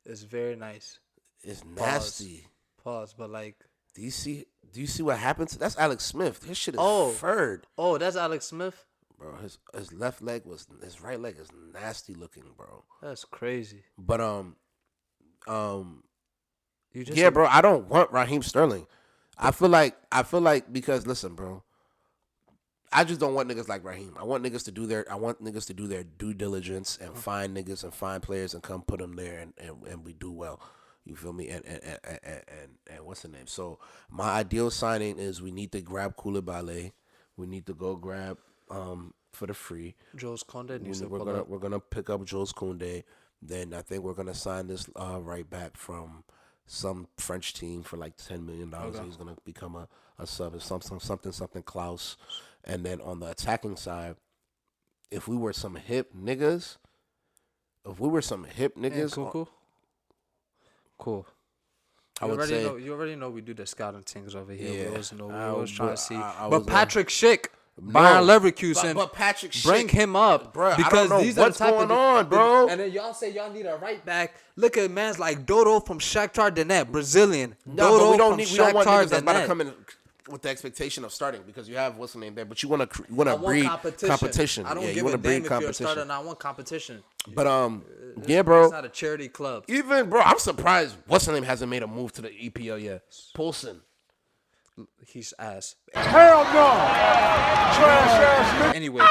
it's very nice. is nasty. Pause, but like, Do you see what happened to that's Alex Smith? His shit is Oh. furred. oh, that's Alex Smith. Bro, his left leg his right leg is nasty looking, bro. That's crazy. But You just yeah, bro, I don't want Raheem Sterling. I feel like because listen, bro, I just don't want niggas like Raheem. I want niggas to do their due diligence and find niggas and find players and come put them there and we do well. You feel me? And what's the name? So my ideal signing is we need to grab Koulibaly. We need to go grab for the free. Jules Conde needs to We're pull gonna up. we're gonna pick up Jules Koundé. Then I think we're gonna sign this right back from some French team for like $10 million. Okay. He's gonna become a sub, something Klaus. And then on the attacking side, if we were some hip niggas, And cool. I would say You already know we do the scouting things over here. Yeah. We always know. We I always trying to was- see. I But was, Patrick Schick, Bayern Leverkusen, but Patrick bring Schick, him up, Bruh, I because don't know these are what's the type going of on, bro. And then y'all say y'all need a right back. Look at mans like Dodo from Shakhtar Donetsk, Brazilian. No, Dodo but we don't from need. We don't want Shakhtar niggas that's about to Donetsk. come in with the expectation of starting because you have what's the name there. But you want to I want breed competition. I don't Yeah, you give want a to breed damn if you're a competition. starter. I want competition. But yeah, bro. It's not a charity club. Even bro, I'm surprised what's the name hasn't made a move to the EPL yet. Poulsen. He's ass. Hell no! Trash ass Anyway,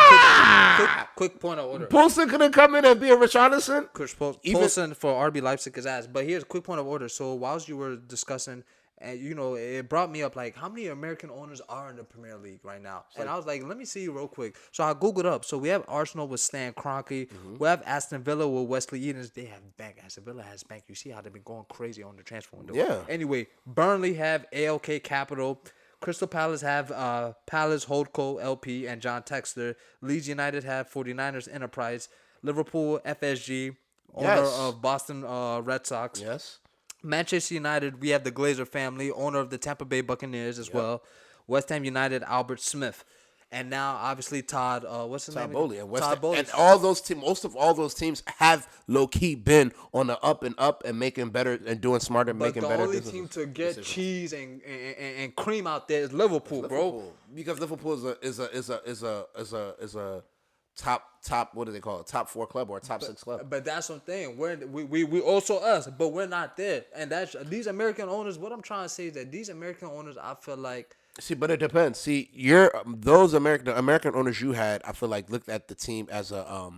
quick point of order. Poulsen couldn't come in and be a Richarlison. Chris Even- Paulson for RB Leipzig is ass. But here's a quick point of order. So whilst you were discussing And it brought me up like how many American owners are in the Premier League right now. And I was like, let me see real quick. So I googled up. So we have Arsenal with Stan Kroenke. We have Aston Villa with Wesley Edens. They have bank. Aston Villa has bank. You see how they've been going crazy on the transfer window. Yeah. Anyway, Burnley have ALK Capital. Crystal Palace have Palace Holdco LP and John Texter. Leeds United have 49ers Enterprise. Liverpool FSG, owner of Boston Red Sox. Yes. Manchester United, we have the Glazer family, owner of the Tampa Bay Buccaneers as well. West Ham United, Albert Smith. And now, obviously, Todd, what's his name? Bowley and West Todd Ham. Bowley. And all those teams, most of all those teams have low-key been on the up and making better and doing smarter, But making the better only decisions. team to get cheese and cream out there is Liverpool, bro. Because Liverpool is a top what do they call it? Top 4 club or a top 6 club. But that's what I'm saying. We also us, but we're not there. And that's these American owners. What I'm trying to say is that these American owners, I feel like. See, but it depends. See, those American owners you had, I feel like looked at the team as a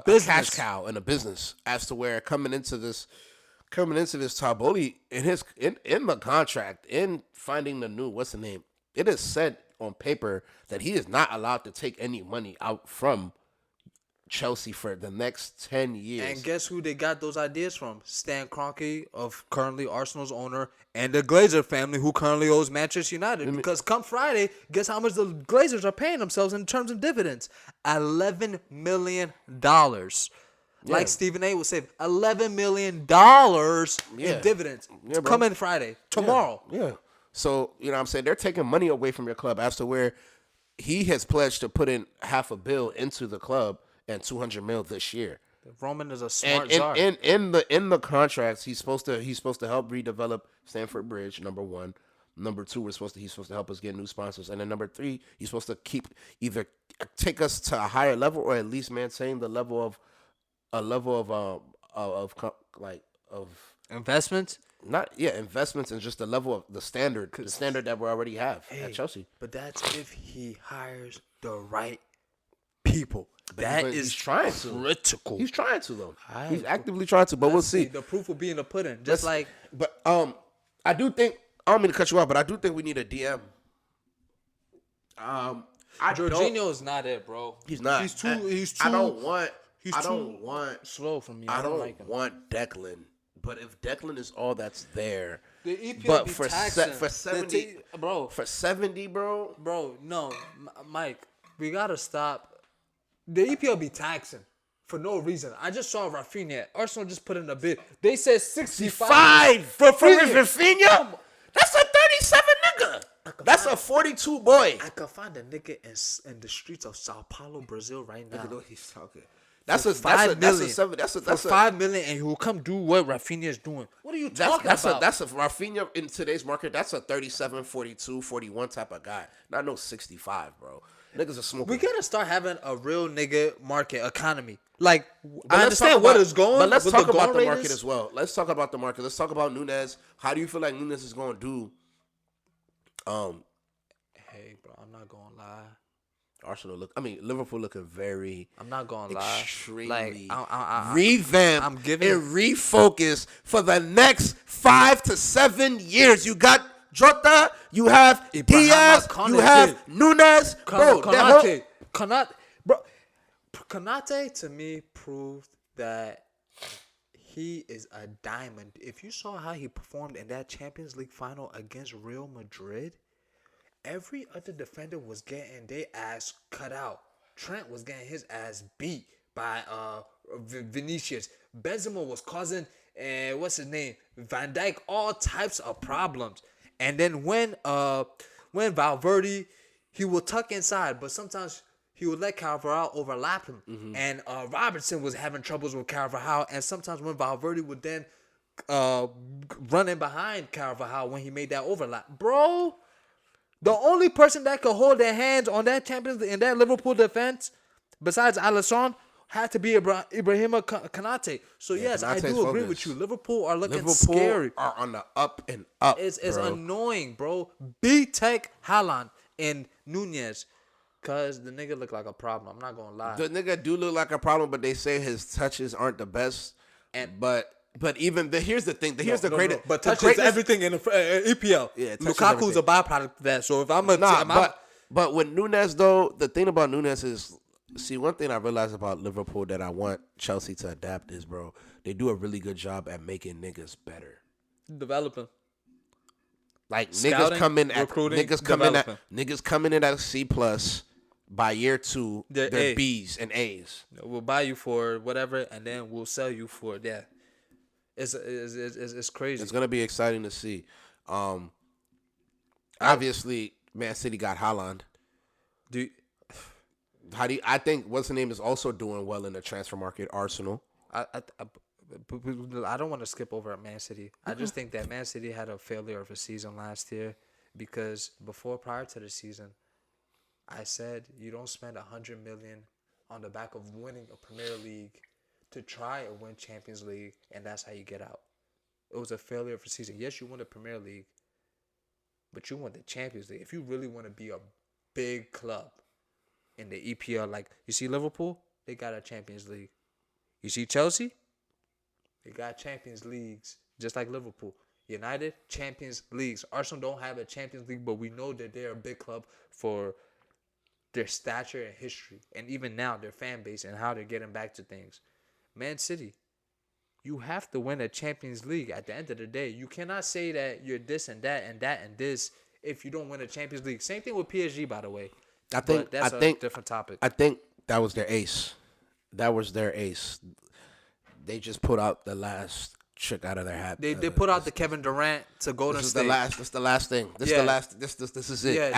business. cash cow and a business. As to where coming into this Taboli in the contract, in finding the new what's the name, it is said on paper that he is not allowed to take any money out from Chelsea for the next 10 years. And guess who they got those ideas from? Stan Kroenke, of currently Arsenal's owner, and the Glazer family, who currently owes Manchester United. Because come Friday, guess how much the Glazers are paying themselves in terms of dividends? $11 million. Like Stephen A. would say, $11 million in dividends. Yeah, bro. Coming Friday, tomorrow. Yeah. So, you know what I'm saying? They're taking money away from your club as to where he has pledged to put in $500 million into the club and $200 million this year. Roman is a smart And czar. in the contracts, he's supposed to help redevelop Stamford Bridge. Number 1, number 2, he's supposed to help us get new sponsors, and then number 3, he's supposed to either take us to a higher level or at least maintain the level of Investments? Investments and just the level of the standard that we already have at Chelsea. But that's if he hires the right people. He's trying to. Critical. He's trying to though. He's actively trying to, but we'll see. The proof will be in the pudding. But I do think, I don't mean to cut you off, but I do think we need a DM. Jorginho is not it, bro. He's not. He's too. I don't want slow for me. I don't like him. want Declan. But if Declan is all that's there, The EPL but be for taxing. for 70, bro, bro, no, Mike, we gotta stop. The EPL be taxing for no reason. I just saw Rafinha. Arsenal just put in a bid. They said 65 for Rafinha. That's a 37 nigga. That's a 42 boy. I could find a nigga in the streets of Sao Paulo, Brazil right now. Look at what he's talking. That's a 5 million, and he will come do what Rafinha is doing. What are you talking about? That's a Rafinha in today's market. That's a 37, 42, 41 type of guy. Not no 65, bro. Niggas are smoking. We gotta start having a real nigga market economy. Like, But I understand what is going. But let's with talk about the goal market ratings. as well. Let's talk about the market. Let's talk about Nunes. How do you feel like Nunes is going to do? Hey, bro, I'm not gonna lie. Liverpool looking very. I'm not gonna lie. Extremely Like, revamp I'm giving and refocus for the next 5 to 7 years. You got Jota, you have Diaz, you have Nunes, bro. Konate to me proved that he is a diamond. If you saw how he performed in that Champions League final against Real Madrid, every other defender was getting their ass cut out. Trent was getting his ass beat by Vinicius. Benzema was causing Van Dijk all types of problems. And then when Valverde, he will tuck inside, but sometimes he would let Carvajal overlap him. Mm-hmm. And Robertson was having troubles with Carvajal. And sometimes when Valverde would then run in behind Carvajal when he made that overlap. Bro, the only person that could hold their hands on that in that Liverpool defense, besides Alisson, had to be Ibrahima Konate. So yes, I do agree with you. Liverpool are looking scary. Are on the up and up. It's annoying, bro. B-Tech Haaland and Nunez. Cause the nigga look like a problem. I'm not gonna lie. The nigga do look like a problem, but they say his touches aren't the best. But But here's the thing. Here's the greatest. But the touches greatness- everything in the EPL. Yeah, touches Lukaku's everything. a byproduct of that. So if I'm a But with Nunes though, the thing about Nunes is, see, one thing I realized about Liverpool that I want Chelsea to adapt is, bro, they do a really good job at making niggas better. developing. Like Scouting, niggas come in recruiting, at niggas coming in at C plus. By year 2, They're they're A. B's and A's. We'll buy you for whatever, and then we'll sell you for that. It's crazy. It's gonna be exciting to see. Obviously, Man City got Haaland. I think what's the name is also doing well in the transfer market. Arsenal. I don't want to skip over at Man City. I just think that Man City had a failure of a season last year because prior to the season, I said you don't spend $100 million on the back of winning a Premier League to try and win Champions League, and that's how you get out. It was a failure of a season. Yes, you won the Premier League, but you won the Champions League. If you really want to be a big club in the EPL, like you see Liverpool, they got a Champions League. You see Chelsea, they got Champions Leagues, just like Liverpool. United, Champions Leagues. Arsenal don't have a Champions League, but we know that they're a big club for their stature and history, and even now their fan base and how they're getting back to things. Man City, you have to win a Champions League at the end of the day. You cannot say that you're this and that and that and this if you don't win a Champions League. Same thing with PSG, by the way. I think that's a different topic. I think that was their ace. They just put out the last trick out of their hat. They put out the Kevin Durant to Golden State. This is the last thing. This is it. Yeah,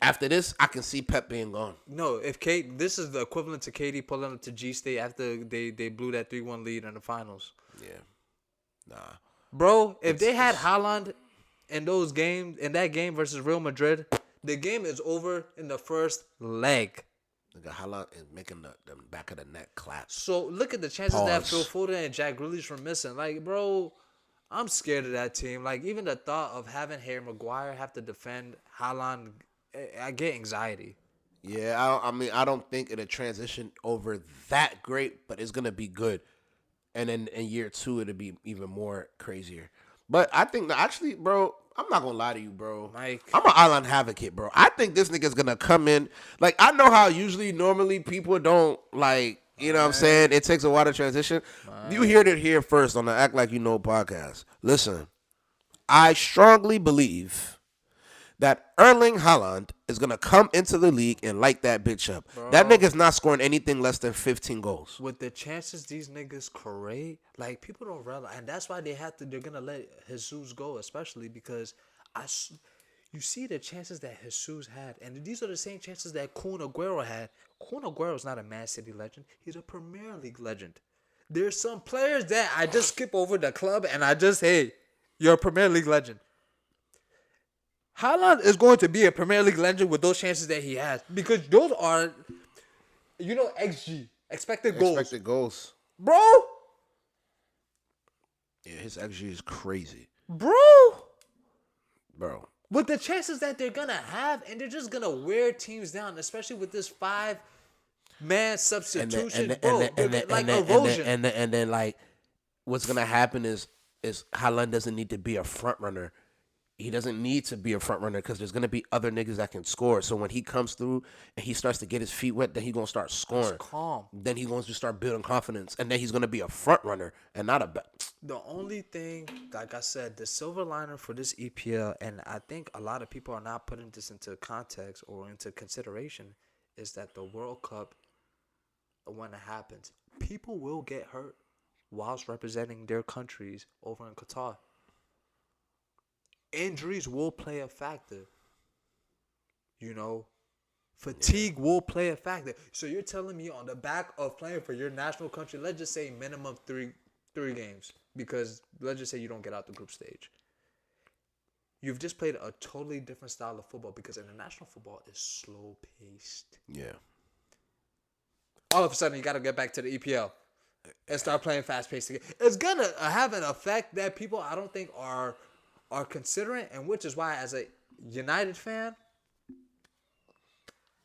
After this, I can see Pep being gone. No, this is the equivalent to KD pulling up to G State after they blew that 3-1 lead in the finals. Yeah. Nah. Bro, if they had Haaland in that game versus Real Madrid, the game is over in the first leg. Nigga, Haaland is making the back of the neck clap. So look at the chances that Pause. Phil Foden and Jack Grealish were missing. Like, bro, I'm scared of that team. Like, even the thought of having Harry Maguire have to defend Haaland, I get anxiety. Yeah, I don't think it'll transition over that great, but it's gonna be good. And then in year 2, it'll be even more crazier. But I think that actually, bro, I'm not gonna lie to you, bro. Mike. I'm an island advocate, bro. I think this nigga's gonna come in. Like, I know how normally people don't like. You know what I'm saying? It takes a while to transition. You heard it here first on the Act Like You Know podcast. Listen, I strongly believe that Erling Haaland is going to come into the league and light that bitch up. Bro. That nigga's not scoring anything less than 15 goals. With the chances these niggas create, like, people don't realize. And that's why they're going to let Jesus go, especially because you see the chances that Jesus had. And these are the same chances that Kun Aguero had. Kun Aguero is not a Man City legend. He's a Premier League legend. There's some players that I just skip over the club and hey, you're a Premier League legend. Haaland is going to be a Premier League legend with those chances that he has. Because those are, XG, expected goals. Expected goals. Bro. Yeah, his XG is crazy. Bro. With the chances that they're going to have, and they're just going to wear teams down, especially with this 5-man substitution. Erosion. And then, like, what's going to happen is Haaland doesn't need to be a front runner. He doesn't need to be a front runner because there's going to be other niggas that can score. So when he comes through and he starts to get his feet wet, then he's going to start scoring. That's calm. Then he's going to start building confidence. And then he's going to be a front runner and not a back. The only thing, like I said, the silver liner for this EPL, and I think a lot of people are not putting this into context or into consideration, is that the World Cup, when it happens, people will get hurt whilst representing their countries over in Qatar. Injuries will play a factor. Fatigue will play a factor. So you're telling me on the back of playing for your national country, let's just say minimum three games, because let's just say you don't get out the group stage. You've just played a totally different style of football because international football is slow paced. Yeah. All of a sudden, you got to get back to the EPL and start playing fast paced again. It's gonna have an effect that people I don't think are considering, and which is why, as a United fan,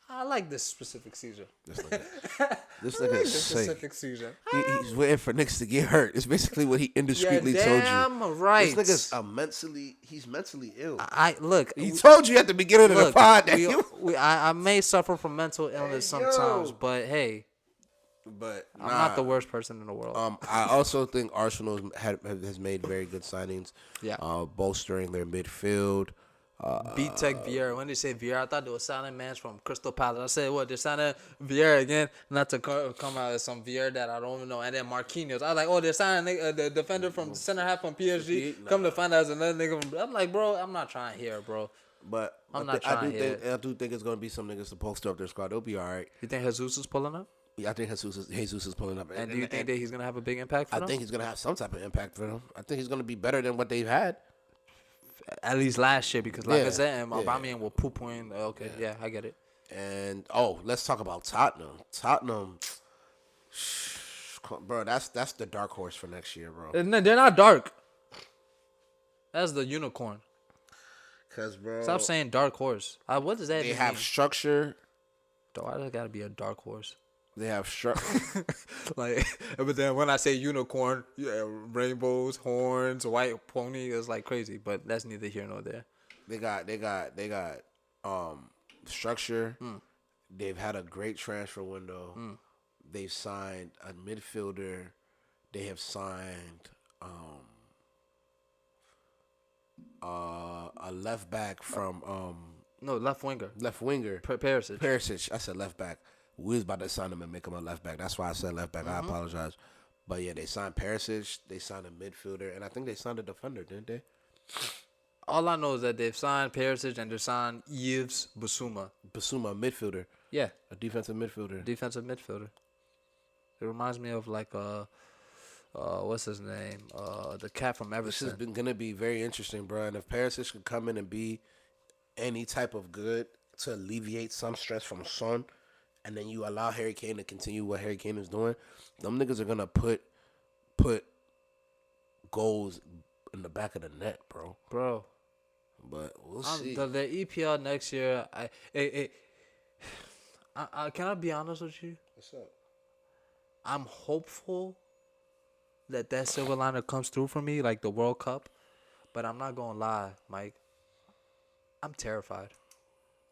I like this specific season. This nigga I is like this sick. specific season. He's waiting for niggas to get hurt. It's basically what he indiscreetly told you. Damn right. This nigga's he's mentally ill. Look. He told you at the beginning of the pod that I may suffer from mental illness sometimes, but hey, I'm not the worst person in the world. I also think Arsenal has made very good signings. Yeah. Bolstering their midfield. B-Tech Vieira. When they say Vieira, I thought they were signing mans from Crystal Palace. I said, what? They're signing Vieira again? Not to come out as some Vieira that I don't even know. And then Marquinhos. I was like, oh, they're signing the defender from center half from PSG. Come to find out as another nigga from. I'm like, bro, I'm not trying here, bro. But I do think it's gonna be some niggas to post up their squad. They'll be all right. You think Jesus is pulling up? Yeah, I think Jesus is pulling up. And do you think that he's gonna have a big impact for them? I think he's gonna have some type of impact for them. I think he's gonna be better than what they've had. At least last year, because like I said, Aubameyang will poo-pooing. Okay, yeah, I get it. And let's talk about Tottenham. Tottenham, bro, that's the dark horse for next year, bro. They're not dark. That's the unicorn. Cause bro, stop saying dark horse. What does that mean? They have structure. Why does it gotta be a dark horse? They have structure. But then when I say unicorn, rainbows, horns, white pony, it's like crazy. But that's neither here nor there. They got structure. They've had a great transfer window. They've signed a midfielder. They have signed a left back from left winger. Perisic. I said left back. We was about to sign him and make him a left back. That's why I said left back. I apologize. But yeah, they signed Perisic. They signed a midfielder, and I think they signed a defender, didn't they? All I know is that they've signed Perisic and they signed Yves Bissouma. Bissouma, midfielder. Yeah, a defensive midfielder. It reminds me of like what's his name? The cat from Everton. This is gonna be very interesting, bro. And if Perisic could come in and be any type of good to alleviate some stress from Son, and then you allow Harry Kane to continue what Harry Kane is doing, them niggas are gonna put goals in the back of the net, bro. But we'll see. The EPL next year, can I be honest with you? What's up? I'm hopeful that silver liner comes through for me, like the World Cup. But I'm not gonna lie, Mike. I'm terrified.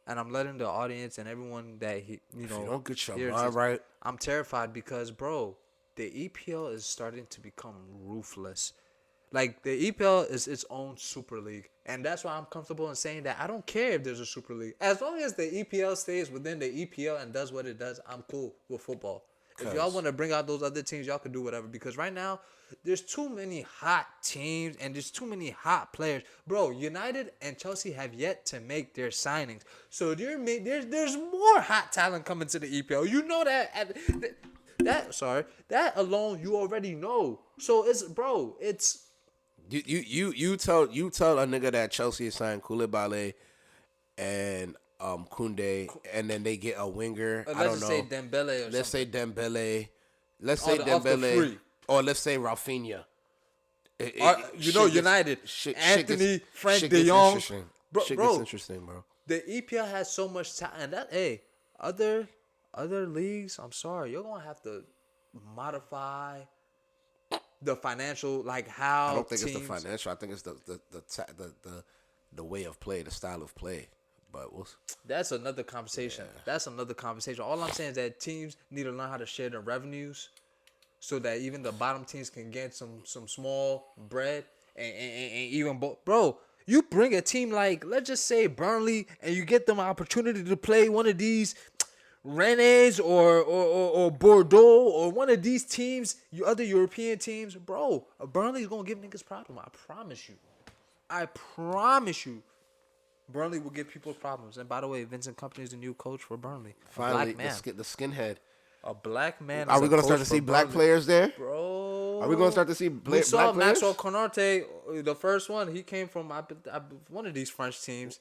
And I'm letting the audience and everyone that if you don't get your mind right, I'm terrified because, bro, the EPL is starting to become ruthless. Like the EPL is its own Super League, and that's why I'm comfortable in saying that I don't care if there's a Super League, as long as the EPL stays within the EPL and does what it does. I'm cool with football. If y'all want to bring out those other teams, y'all can do whatever. Because right now, there's too many hot teams and there's too many hot players. Bro, United and Chelsea have yet to make their signings. So there's more hot talent coming to the EPL. You know that. That alone you already know. So it's you tell a nigga that Chelsea signed Koulibaly and Koundé, and then they get a winger. I don't know. Let's say Dembele. Let's say Dembele. Or let's say Rafinha. United. Anthony, Frank De Jong. Bro, gets interesting, bro. The EPL has so much talent. Other leagues, I'm sorry, you're gonna have to modify the financial, like how. I don't think it's the financial. I think it's the way of play, the style of play. But that's another conversation. Yeah. That's another conversation. All I'm saying is that teams need to learn how to share the revenues, so that even the bottom teams can get some small bread and even bro. You bring a team like, let's just say Burnley, and you get them an opportunity to play one of these Rennes or Bordeaux or one of these teams, other European teams, bro. Burnley's gonna give niggas problem. I promise you. Burnley will give people problems. And by the way, Vincent Kompany is the new coach for Burnley. Finally, the skinhead. A black man. Are we going to start to see black players there? Bro. Are we going to start to see black players? We saw Maxwell Konate, the first one. He came from one of these French teams,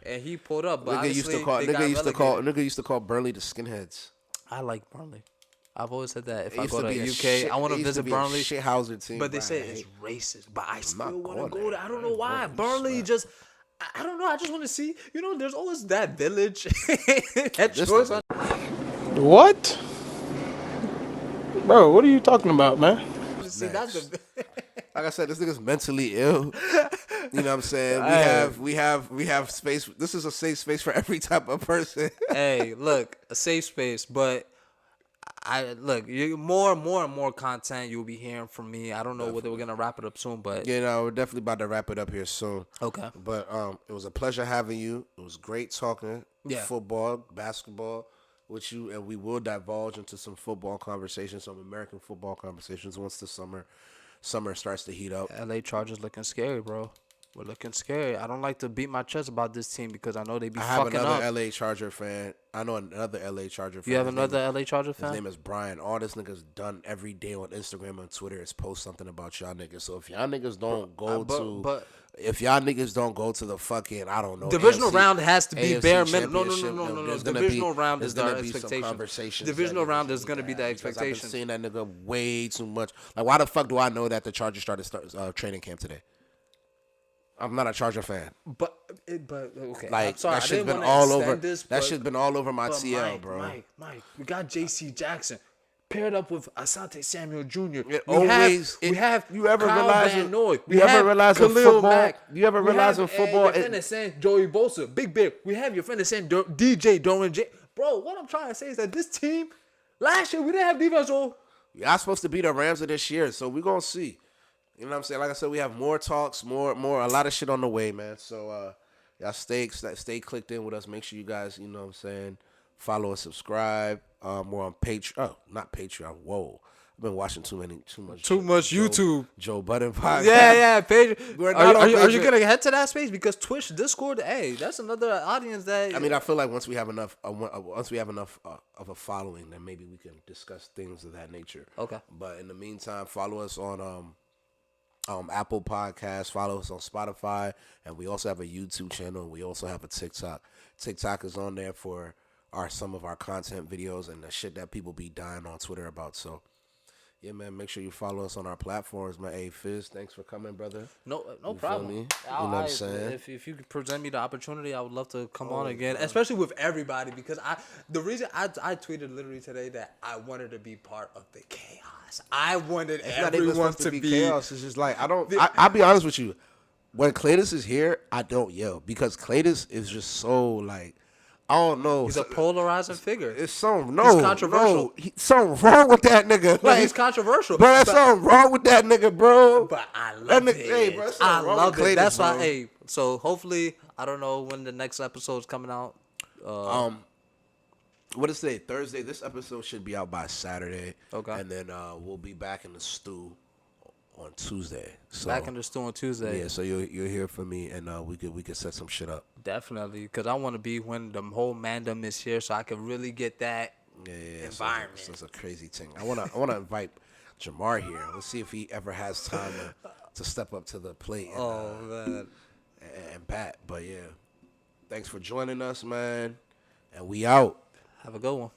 and he pulled up. But nigga used to call Burnley the skinheads. I like Burnley. I've always said that if I go to UK, I want to visit Burnley. Shithouser team. But they say it's racist. But I still want to go there. I don't know why. Burnley just... I don't know. I just want to see. There's always that village that This shows nigga. on. What? Bro, what are you talking about, man? See, that's the. Like I said, this nigga's mentally ill. You know what I'm saying? We have space. This is a safe space for every type of person. Hey, look, a safe space, but more and more content you'll be hearing from me. I don't know whether we're gonna wrap it up soon, but We're definitely about to wrap it up here soon. okay. But it was a pleasure having you. It was great talking football, basketball with you, and we will divulge into some football conversations, some American football conversations once the summer starts to heat up. LA Chargers looking scary, bro. We're looking scary. I don't like to beat my chest about this team because I know they be I have fucking another up. LA Charger fan. I know another LA Charger fan. You have His another name LA Charger is- fan? His name is Brian. All this nigga's done every day on Instagram and Twitter is post something about y'all niggas. So if y'all niggas don't if y'all niggas don't go to the fucking, I don't know, Divisional AFC round has to be AFC bare minimum. No. there's gonna Divisional be- round there's is gonna our be some expectation. conversations Divisional that round niggas is need gonna to be the have because expectation. I've been seeing that nigga way too much. Like, why the fuck do I know that the Chargers started training camp today? I'm not a Charger fan. But okay. Like, I'm sorry, that I shit's didn't been wanna all extend over. this, That but- shit's been all over my but TL, Mike, bro. Mike, we got J.C. Jackson paired up with Asante Samuel Jr. You ever Kyle realize Van it- Noy. you ever realize in Khalil football- Mack. you ever We realize have, in football your it- friend is saying Joey Bosa, Big Bear. We have your friend is saying DJ Doran J. Bro, what I'm trying to say is that this team last year we didn't have defense. So Y'all supposed to be the Rams of this year, so we're gonna see. You know what I'm saying? Like I said, we have more talks, a lot of shit on the way, man. So y'all stay clicked in with us. Make sure you guys, you know what I'm saying, follow and subscribe. We're on Patreon. Oh, not Patreon. Whoa. I've been watching too much YouTube. Joe Budden podcast. Yeah, Pedro. We're not on Are you Patreon. gonna head to that space because Twitch, Discord? Hey, that's another audience that. I mean, I feel like once we have enough of a following, then maybe we can discuss things of that nature. Okay. But in the meantime, follow us on Apple Podcasts, follow us on Spotify, and we also have a YouTube channel. And we also have a TikTok. TikTok is on there for some of our content videos and the shit that people be dying on Twitter about. So, yeah, man, make sure you follow us on our platforms, man. Hey, Fizz, thanks for coming, brother. No feel problem. me? You know what I'm saying? If you could present me the opportunity, I would love to come on again, especially with everybody because the reason I tweeted literally today that I wanted to be part of the chaos. I wanted It's not even everyone supposed to be chaos. It's just like I'll be honest with you. When Cletus is here, I don't yell because Cletus is just so like I don't know. He's a polarizing figure. It's something He's controversial. Something wrong with that nigga. No, he's controversial. Bro, there's something wrong with that nigga, bro. But I That love nigga- it. hey, bro, there's I something wrong love with it. Cletus, That's why. bro. Hey, so hopefully, I don't know when the next episode's coming out. What is today? Thursday. This episode should be out by Saturday. Okay. And then we'll be back in the stew on Tuesday. So Back in the store on Tuesday. yeah, so you'll hear from me, and we could set some shit up. Definitely, because I want to be when the whole mandem is here, so I can really get that environment. So it's a crazy thing. I wanna invite Jamar here. Let's see if he ever has time to step up to the plate Man. and bat. But yeah, thanks for joining us, man. And we out. Have a good one.